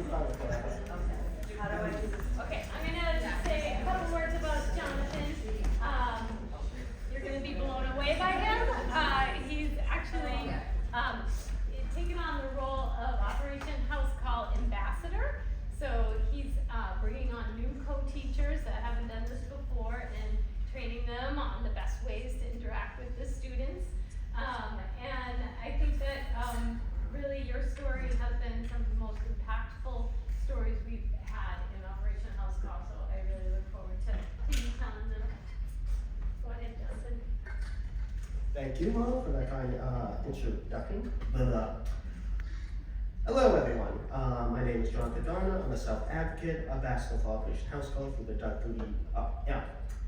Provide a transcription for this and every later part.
How do I do this? Okay, I'm gonna say a couple words about Jonathan. You're gonna be blown away by him. He's actually taken on the role of Operation House Call Ambassador. So he's bringing on new co-teachers that haven't done this before and training them on the best ways to interact with the students. And I think that really your story has been some of the most impactful stories we've had in Operation House Call, so I really look forward to you telling them. Go ahead, Justin. Thank you, Mom, for that kind introduction. Hello, everyone. My name is Jonathan Garner. I'm a self-advocate, ambassador for Operation House Call through the Doug Flutie.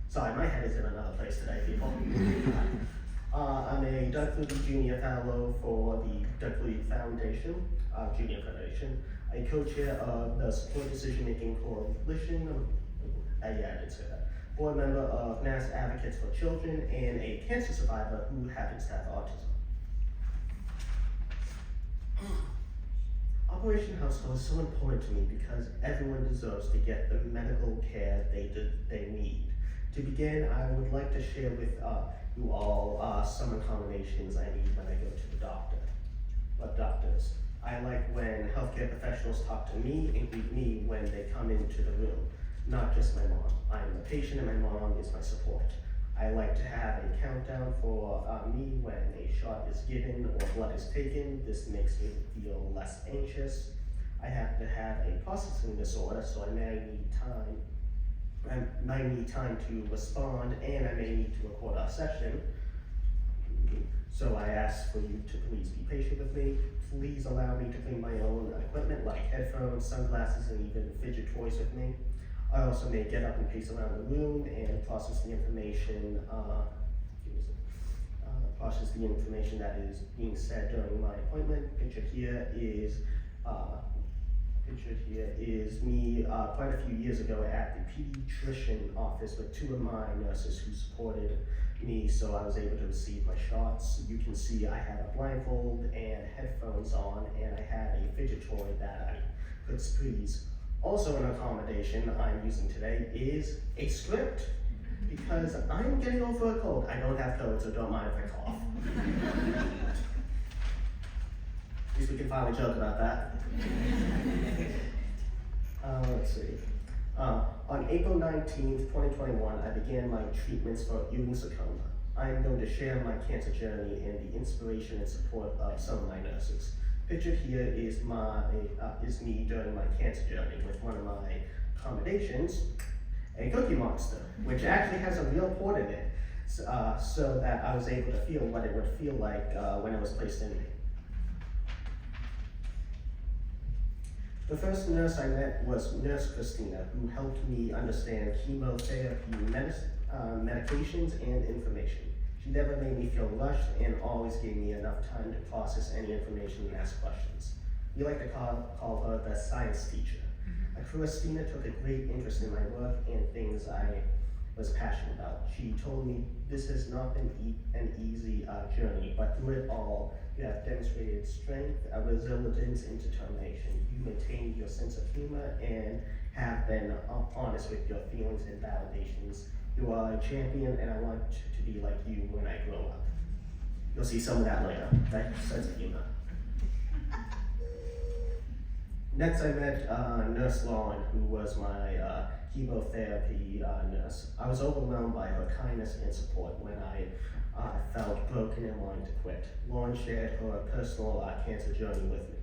Sorry, my head is in another place today, people. I'm a Doug Flutie Junior Fellow for the Doug Flutie Foundation, Junior Foundation. I co-chair of the Support Decision Making Coalition. I did say that. Board member of Mass Advocates for Children and a cancer survivor who happens to have autism. Operation House Call is so important to me because everyone deserves to get the medical care they need. To begin, I would like to share with you all some accommodations I need when I go to the doctors. I like when healthcare professionals talk to me and greet me when they come into the room, not just my mom. I am the patient and my mom is my support. I like to have a countdown for me when a shot is given or blood is taken. This makes me feel less anxious. I have to have a processing disorder, so I may need time to respond, and I may need to record our session. So I ask for you to please be patient with me. Please allow me to bring my own equipment like headphones, sunglasses, and even fidget toys with me. I also may get up and pace around the room and process the information that is being said during my appointment. Pictured here is me quite a few years ago at the pediatrician office with two of my nurses who supported me, so I was able to receive my shots. You can see I had a blindfold and headphones on, and I had a fidget toy that I could squeeze. Also an accommodation I'm using today is a script, because I'm getting over a cold. I don't have COVID, so don't mind if I cough. At least we can finally joke about that. Let's see. On April 19th, 2021, I began my treatments for Ewing sarcoma. I am going to share my cancer journey and the inspiration and support of some of my nurses. Pictured here is me during my cancer journey with one of my accommodations, a Cookie Monster, which actually has a real port in it, so that I was able to feel what it would feel like when it was placed in me. The first nurse I met was Nurse Christina, who helped me understand chemotherapy, medications, and information. She never made me feel rushed and always gave me enough time to process any information and ask questions. We like to call her the science teacher. Christina took a great interest in my work and things I was passionate about. She told me this has not been an easy journey, but through it all, you have demonstrated strength, resilience, and determination. You maintained your sense of humor and have been honest with your feelings and validations. You are a champion, and I want to be like you when I grow up. You'll see some of that later, right? Sense of humor. Next, I met Nurse Lauren, who was my chemotherapy nurse. I was overwhelmed by her kindness and support when I felt broken and wanted to quit. Lauren shared her personal cancer journey with me.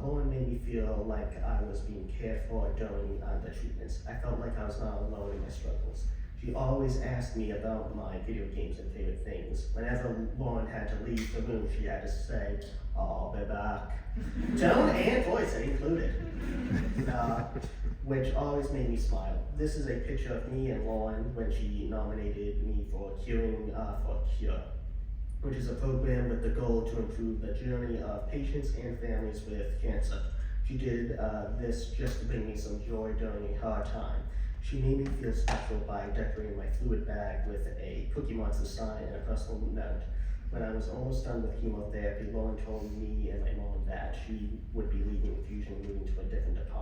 Lauren made me feel like I was being cared for during the treatments. I felt like I was not alone in my struggles. She always asked me about my video games and favorite things. Whenever Lauren had to leave the room, she had to say, "I'll be back." Tone and voice included, which always made me smile. This is a picture of me and Lauren when she nominated me for Curing for Cure, which is a program with the goal to improve the journey of patients and families with cancer. She did this just to bring me some joy during a hard time. She made me feel special by decorating my fluid bag with a Cookie Monster sign and a personal note. When I was almost done with chemotherapy, Lauren told me and my mom that she would be leaving infusion and moving to a different department.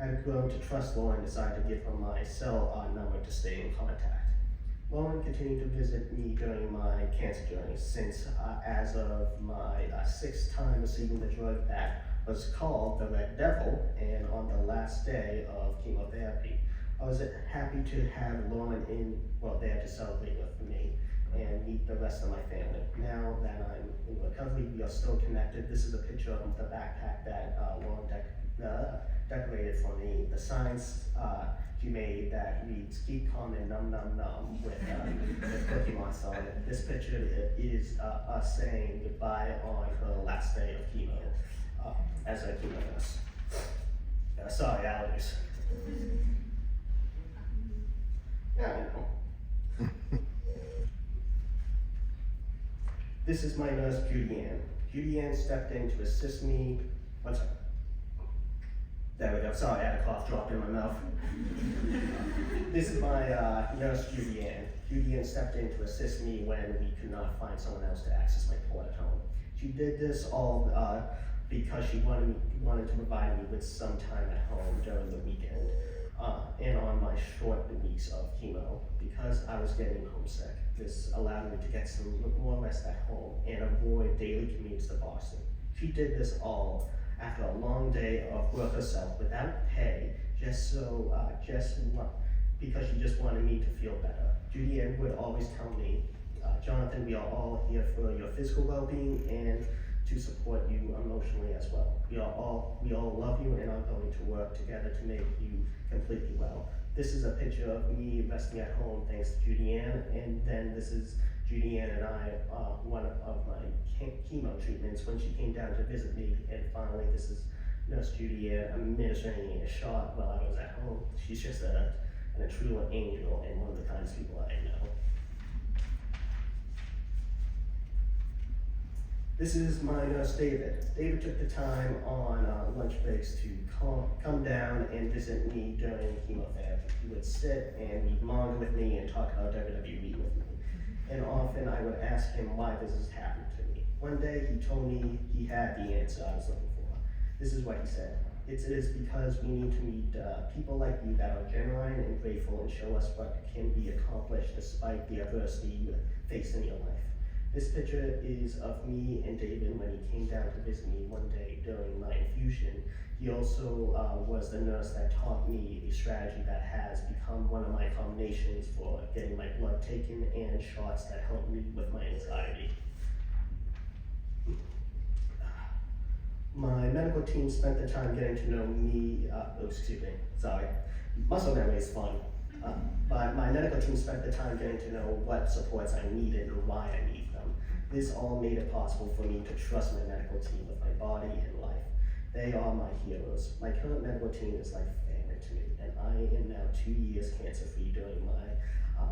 I had grown to trust Lauren and decided to give her my cell number to stay in contact. Lauren continued to visit me during my cancer journey since as of my 6th time receiving the drug that was called the Red Devil, and on the last day of chemotherapy. I was happy to have Lauren there to celebrate with me and meet the rest of my family. Now that I'm in recovery, we are still connected. This is a picture of the backpack that Lauren decorated for me. The signs she made that reads "Keep calm and num num num" with Cookie Monster on it. This picture is us saying goodbye on her last day of chemo as a chemo nurse. Sorry, allergies. Yeah, I know. This is my nurse, Judy Ann. Judy Ann stepped in to assist me. One second. There we go. Sorry, I had a cough drop in my mouth. This is my nurse, Judy Ann. Judy Ann stepped in to assist me when we could not find someone else to access my port at home. She did this all because she wanted to provide me with some time at home during the weekend and on my short weeks of chemo. Because I was getting homesick, this allowed me to get some more rest at home and avoid daily commutes to Boston. She did this all after a long day of work herself without pay, because she just wanted me to feel better. Judy Ann would always tell me, Jonathan, we are all here for your physical well-being and to support you emotionally as well. We all love you and are going to work together to make you completely well. This is a picture of me resting at home thanks to Judy Ann, and then this is Judy Ann and I, one of my chemo treatments when she came down to visit me, and finally this is Nurse Judy Ann administering me a shot while I was at home. She's just a true angel and one of the kindest people I know. This is my nurse, David. David took the time on lunch breaks to come down and visit me during chemotherapy. He would sit and read manga with me and talk about WWE with me. And often I would ask him why this has happened to me. One day he told me he had the answer I was looking for. This is what he said. It is because we need to meet people like you that are genuine and grateful and show us what can be accomplished despite the adversity you face in your life. This picture is of me and David when he came down to visit me one day during my infusion. He also was the nurse that taught me a strategy that has become one of my combinations for getting my blood taken and shots that help me with my anxiety. My medical team spent the time getting to know me, muscle memory is fun. But my medical team spent the time getting to know what supports I needed and why I need them. This all made it possible for me to trust my medical team with my body and life. They are my heroes. My current medical team is like family to me, and I am now 2 years cancer-free. During my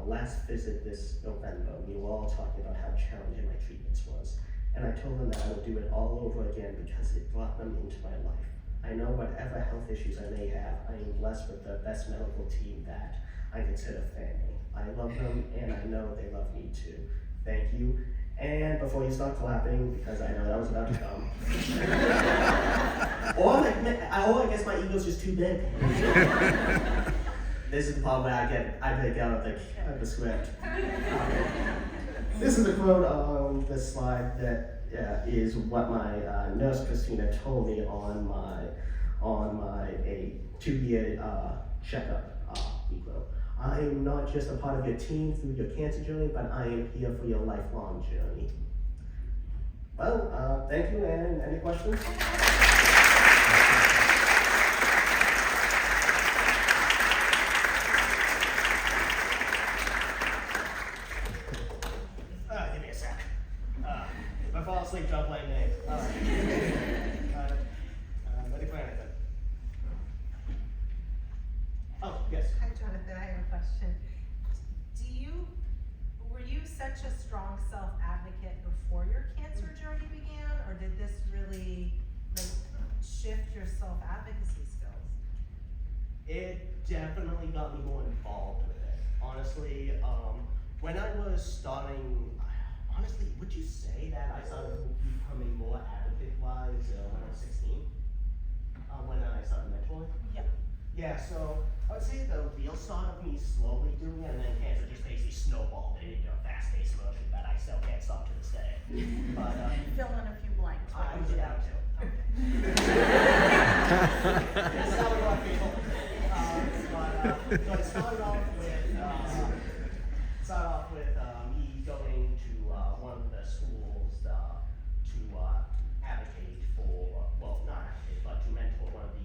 last visit this November, we were all talking about how challenging my treatments was. And I told them that I would do it all over again because it brought them into my life. I know whatever health issues I may have, I am blessed with the best medical team that I consider family. I love them and I know they love me too. Thank you. And before you start clapping, because I know that was about to come. or I guess my ego's just too big. This is the part where I break out of the script. This is a quote on this slide that is what my nurse Christina told me on my 2-year checkup. I am not just a part of your team through your cancer journey, but I am here for your lifelong journey. Well, thank you, and any questions? Give me a sec. If I fall asleep, don't blame me. All right. Ready for anything? Oh, yes. Hi, Jonathan, I have a question. Were you such a strong self-advocate before your cancer journey began, or did this really shift your self-advocacy skills? It definitely got me more involved with it. Honestly, when I was starting, would you say that I started becoming more advocate-wise when I was 16? When I started mentoring? Yeah. Yeah, so I would say the real start of me slowly doing it, and then cancer just basically snowballed it into a fast-paced motion that I still can't stop to this day. But Fill in a few blanks. I was down to. Okay. That's how we want people. So it started off with me going to one of the schools to advocate for, well, not advocate, but to mentor one of the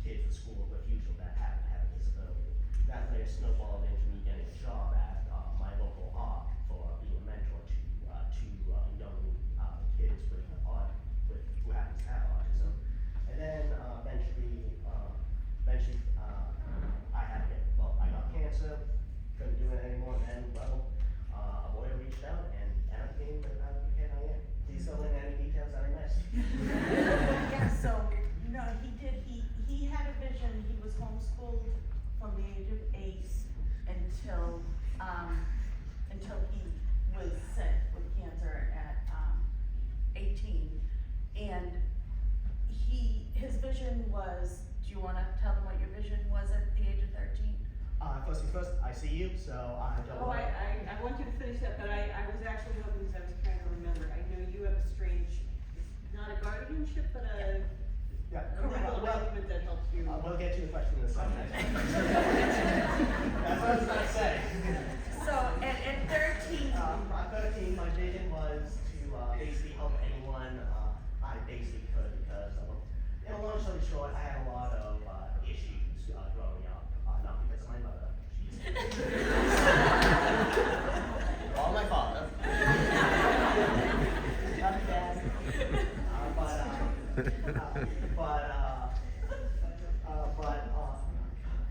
kids at school with usual that have a disability. That later snowballed into me getting a job at my local ARC for being a mentor to young kids with who happens to have autism. And then eventually I got cancer, couldn't do it anymore, and then, well, a lawyer reached out and I became the kid I am. Please fill in any details that I missed. Yeah, so, no, he had a vision, he was homeschooled from the age of 8 until he was sick with cancer at, 18. And his vision was, do you wanna tell them what your vision was at the age of 13? First things first, I see you, so I don't. Oh, I want you to finish that, but I was actually hoping, because I was trying to remember, I know you have a strange, not a guardianship, but a Yeah. legal document that helps you. We'll get to the question in a second. That's what I was gonna say. So, at 13, At 13, my vision was to basically help anyone I basically could because, long story short, I had a lot of issues growing up, not because of my mother. Or my father. Not my dad.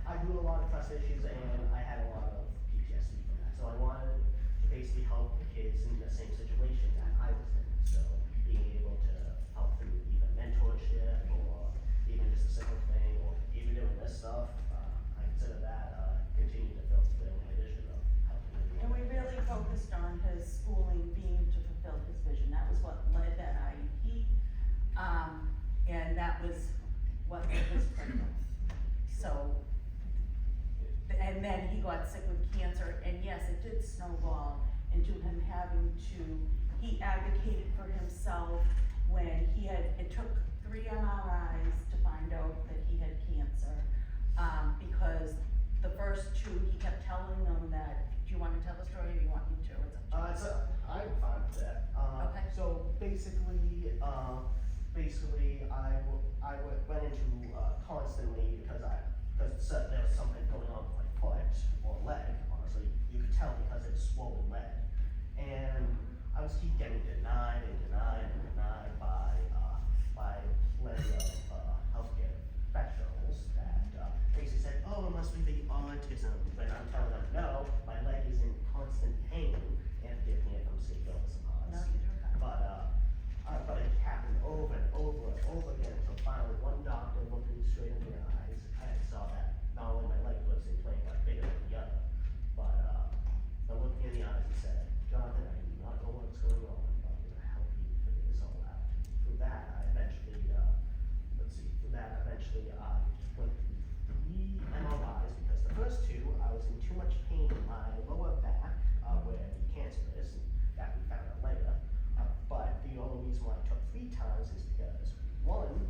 I grew a lot of trust issues and I had a lot of PTSD from that. So I wanted to basically help the kids in the same situation that I was in. So being able to help through even mentorship or even just a simple thing or even doing this stuff, I consider that continuing to fulfill my vision of helping and we everyone. really focused on his schooling being to fulfill his vision, that was what led that IEP, and that was what was critical. So, and then he got sick with cancer, and yes, it did snowball into him having to, he advocated for himself when it took 3 MRIs to find out that he had cancer, because the first 2, he kept telling them that, do you wanna tell the story or do you want me to? It's up to you. I'm fine with that. Okay. So basically, I went into constantly because there was something going on with my foot or leg. Honestly, you could tell because it was swollen leg, and I was keep getting denied by plenty of healthcare professionals that basically said, "Oh, it must be the autism." When I'm telling them, "No, my leg is in constant pain," and forgive me if I'm saying all this No, you're doing fine. but it happened over and over and over again until finally one doctor looked me straight in the eyes and saw that not only my leg was inflamed but bigger than the other, but looked me in the eyes and said, "Jonathan, I do not know what's going on, but I'm gonna help you figure this all out." Through that, I eventually I went through 3 MRIs because the first 2 I was in too much pain in my lower back where the cancer is, and that we found out later. But the only reason why I took 3 times is because 1,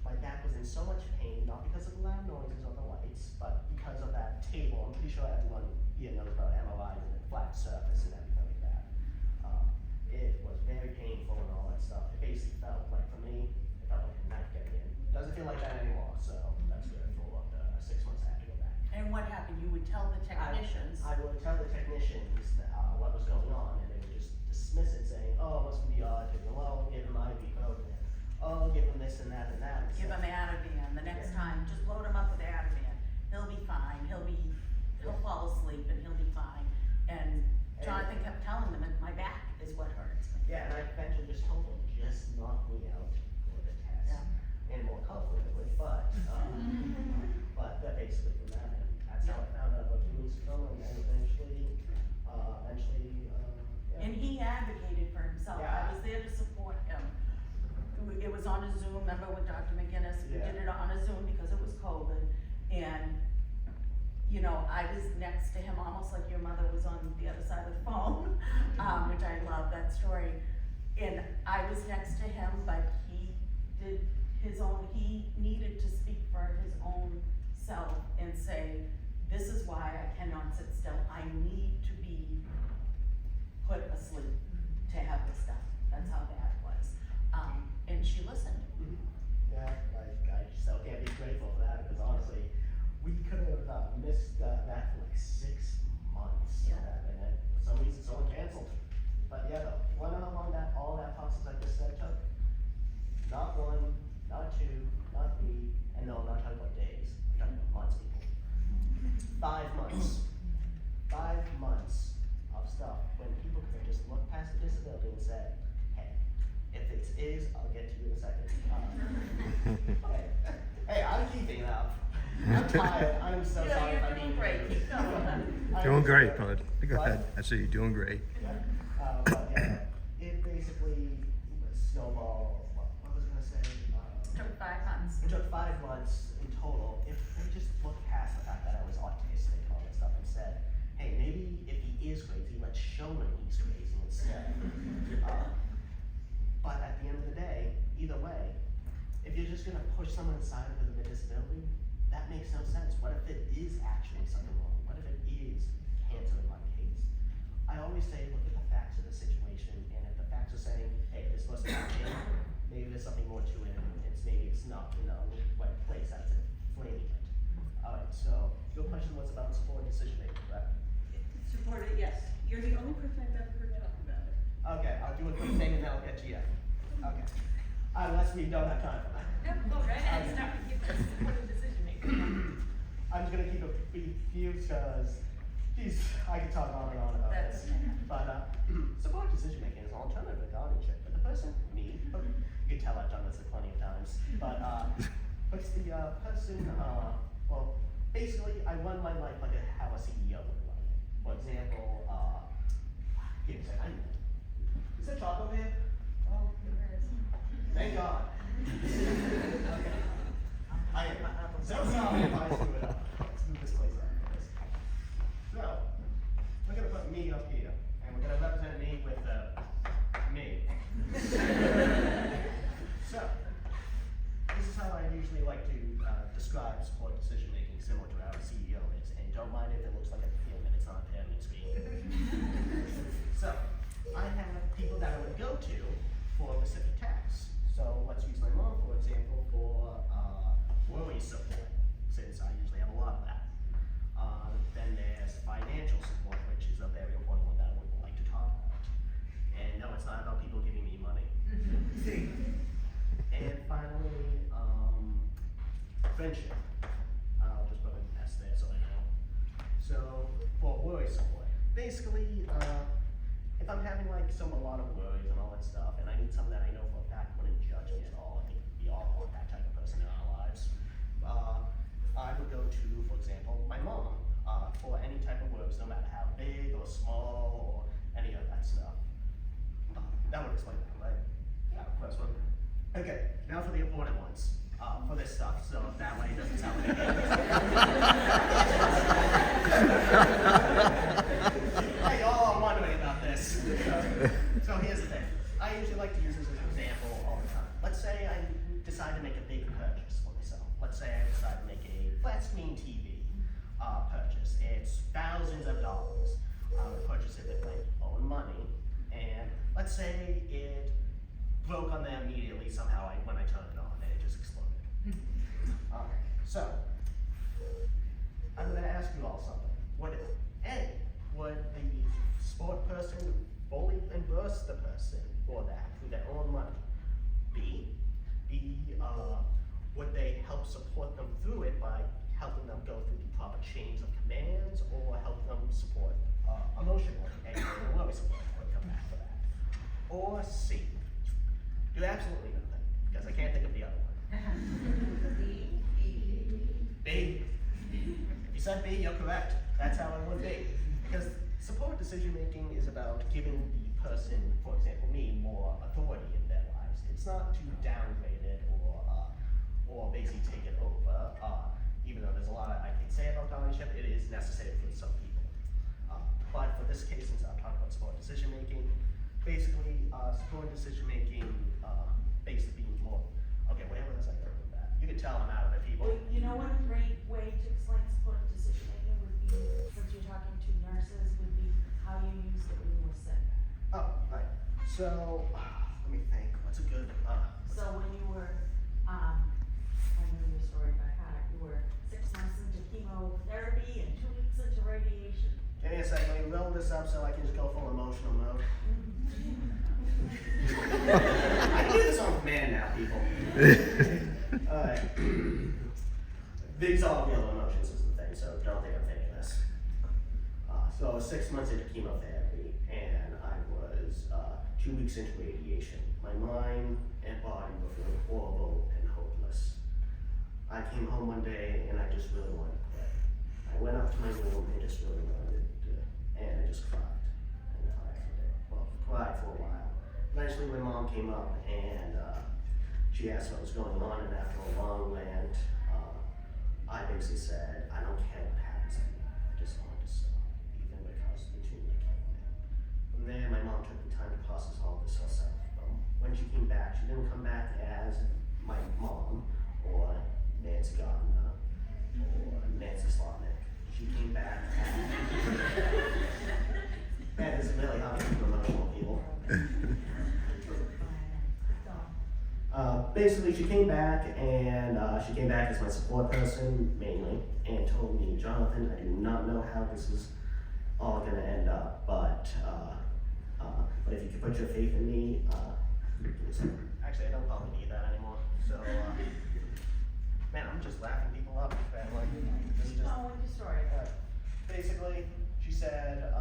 my back was in so much pain, not because of the loud noises or the lights, but because of that table. I'm pretty sure everyone here knows about MRIs and the flat surface and everything like that. It was very painful and all that stuff. It basically felt like, for me, it felt like a knife getting in. Doesn't feel like that anymore, so that's good for the 6 months I had to go back. And what happened, you would tell the technicians? I would tell the technicians what was going on, and they would just dismiss it, saying, "Oh, it must be the autism. Well, give him IV program. Oh, give him this and that and that." Give him Ativan, the next time, just load him up with Ativan, he'll be fine, he'll fall asleep and he'll be fine. And Jonathan kept telling them, my back is what hurts me. Yeah, and I eventually just told him, just knock me out for the test. Yeah. And more comfortably, but that basically from that, and that's how I found out about doing some, and then eventually, yeah. And he advocated for himself, Yeah. I was there to support him. It was on a Zoom, remember with Dr. McGinnis, we Yeah. did it on a Zoom because it was COVID. I was next to him almost like your mother was on the other side of the phone, which I love that story. And I was next to him, but he did he needed to speak for his own self and say, this is why I cannot sit still. I need to be put asleep to have this done. That's how bad it was. And she listened. Yeah, like, I still can't be grateful for that, because honestly, we could have missed that for like 6 months. Yeah. And then for some reason, someone canceled. But yeah, though, wanna know how long all that process I just said took? Not 1, not 2, not 3, and no, I'm not talking about days, I'm talking about months, people. 5 months. 5 months of stuff when people could have just looked past the disability and said, hey, if it is, I'll get to you in a second. Hey, I'm keeping it up. I'm tired, I'm so sorry if I You're doing need great. to. Keep going. Doing great, bud. Go What? ahead. I see you're doing great. Yeah, but yeah, it basically snowballed, what was I gonna say? Took 5 months. It took 5 months in total. If they just looked past the fact that I was autistic and all that stuff and said, hey, maybe if he is crazy, let's show him he's crazy instead. But at the end of the day, either way, if you're just gonna push someone aside with a disability, that makes no sense. What if it is actually something wrong? What if it is cancer in my case? I always say, look at the facts of the situation, and if the facts are saying, hey, this must not be, maybe there's something more to it, and maybe it's not in the right place, that's it, flaming it. Alright, so, your question was about support decision making, correct? Support it, yes. You're the only person I've ever heard talk about it. Okay, I'll do a quick thing and then I'll get to you. Okay. Unless we don't have time for that. Yep, go right ahead, start with your supportive decision making. I'm just gonna keep it brief because, geez, I could talk on and on about That's this. okay. But, support decision making is an alternative to guardianship, but the person, me, you can tell I've done this plenty of times, but, it's the, person, well, basically, I run my life like how a CEO would run it. For example, here, is there chocolate there? Oh, thank God. Okay. I am so sorry if I screw it up. Let's move this place up. So, we're gonna put me up here, and we're gonna represent me with, me. So, this is how I usually like to describe support decision making, similar to how a CEO is. And don't mind if it looks like a field and it's not him, it's me. So, I have people that I would go to for specific tasks. So, let's use my mom, for example, for worry support, since I usually have a lot of that. Then there's financial support, which is a very important one that I would like to talk about. And no, it's not about people giving me money. And finally, friendship. I'll just put an S there so I know. So, for worry support, basically, if I'm having like a lot of worries and all that stuff, and I need someone that I know for a fact wouldn't judge me at all, I think we all want that type of person in our lives. I would go to, for example, my mom, for any type of worries, no matter how big or small or any of that stuff. That would explain that, right? Yeah, first one. Okay, now for the important ones, for this stuff, so that way it doesn't sound like Hey, y'all are wondering about this. So here's the thing. I usually like to use this as an example all the time. Let's say I decide to make a big purchase for myself. Let's say I decide to make a flat screen TV purchase. It's thousands of dollars. I would purchase it with my own money, and let's say it broke on there immediately somehow when I turned it on, and it just exploded. So, I'm gonna ask you all something. Would the sport person fully reimburse the person for that through their own money? B, would they help support them through it by helping them go through the proper chains of commands, or help them support emotional and worry support would come back for that? Or C, do absolutely nothing, because I can't think of the other one. B. If you said B, you're correct. That's how it would be. Because support decision making is about giving the person, for example me, more authority in their lives. It's not to downgrade it or basically take it over. even though there's a lot I can say about guardianship, it is necessary for some people. But for this case, since I'm talking about supported decision making, basically, supported decision making, basically being more, okay, whatever was I going with that? You can tell I'm out of it, people. Well, you know what a great way to explain supported decision making would be, since you're talking to nurses, would be how you used it when you were sick. Oh, right, so, let me think, what's a good, So when you were, I know your story by heart, you were 6 months into chemotherapy and 2 weeks into radiation. give me a second, let me roll this up so I can just go full emotional mode. I can do this on command now, people. Alright. These are real emotions is the thing, so don't think I'm faking this. So I was 6 months into chemotherapy, and I was 2 weeks into radiation. My mind and body were feeling horrible and hopeless. I came home one day and I just really wanted to quit. I went up to my room and just really wanted to, and I just cried. And cried for a while. Eventually my mom came up and she asked what was going on, and after a long rant, I basically said, I don't care what happens to me, I just want to stop, even because the tumor killed me. From there, my mom took the time to process all this herself. When she came back, she didn't come back as my mom, or Nancy Gardner, or Nancy Slotnick. She came back as... That is really how you emotional people. Basically, she came back and she came back as my support person mainly, and told me, Jonathan, I do not know how this is all gonna end up, but if you could put your faith in me, actually I don't probably need that anymore. So, man, I'm just laughing people up. Man. Like, this is just, No, with your story. basically, she said,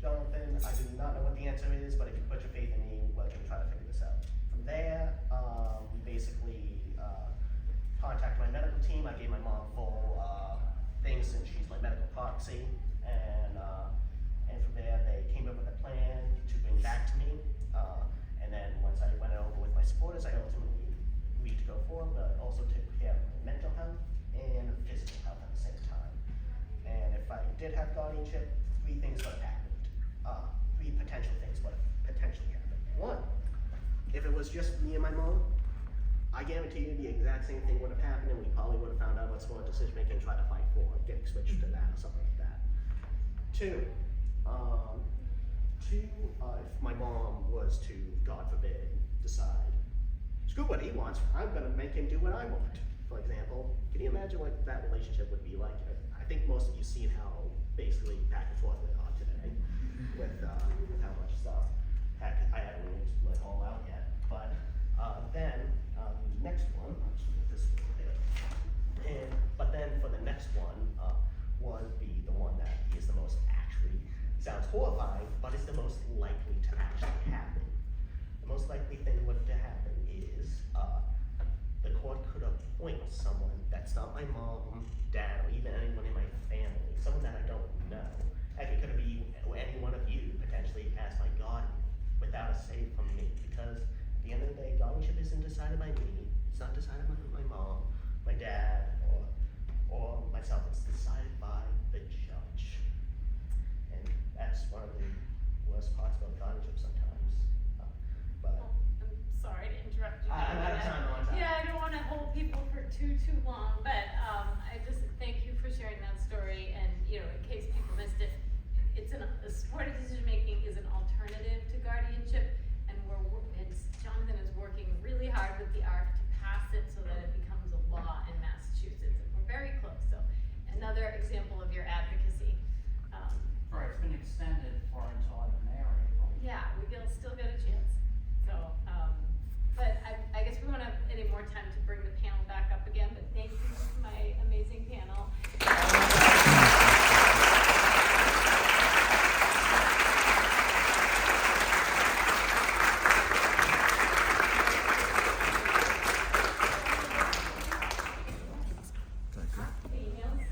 Jonathan, I do not know what the answer is, but if you put your faith in me, we're gonna try to figure this out. From there, we basically contacted my medical team. I gave my mom full things since she's my medical proxy, and from there they came up with a plan to bring back to me. And then once I went over with my supporters, I ultimately agreed to go forward, but also took care of my mental health and physical health at the same time. And if I did have guardianship, 3 things would have happened. 3 potential things would have potentially happened. 1, if it was just me and my mom, I guarantee you the exact same thing would have happened, and we probably would have found out what's going decision making and tried to fight for getting switched to that or something like that. 2, if my mom was to, God forbid, decide, screw what he wants, I'm gonna make him do what I want. For example, can you imagine what that relationship would be like? I think most of you seen how basically back and forth we are today with how much stuff. Heck, I haven't even let it all out yet. But then the next one, I'll just move this a little bit. But then for the next one would be the one that is the most actually, sounds horrifying, but it's the most likely to actually happen. The most likely thing what to happen is the court could appoint someone that's not my mom, dad, or even anyone in my family, someone that I don't know. Heck, it could be any one of you potentially as my guardian without a say from me, because at the end of the day, guardianship isn't decided by me. It's not decided by my mom, my dad, or myself. It's decided by the judge, and that's one of the worst parts about guardianship sometimes. But I'm sorry to interrupt you. I'm out of time. Yeah, I don't wanna hold people for too long, but, I just thank you for sharing that story, and, you know, in case people missed it, supported decision-making is an alternative to guardianship, and Jonathan is working really hard with the ARC to pass it so that it becomes a law, and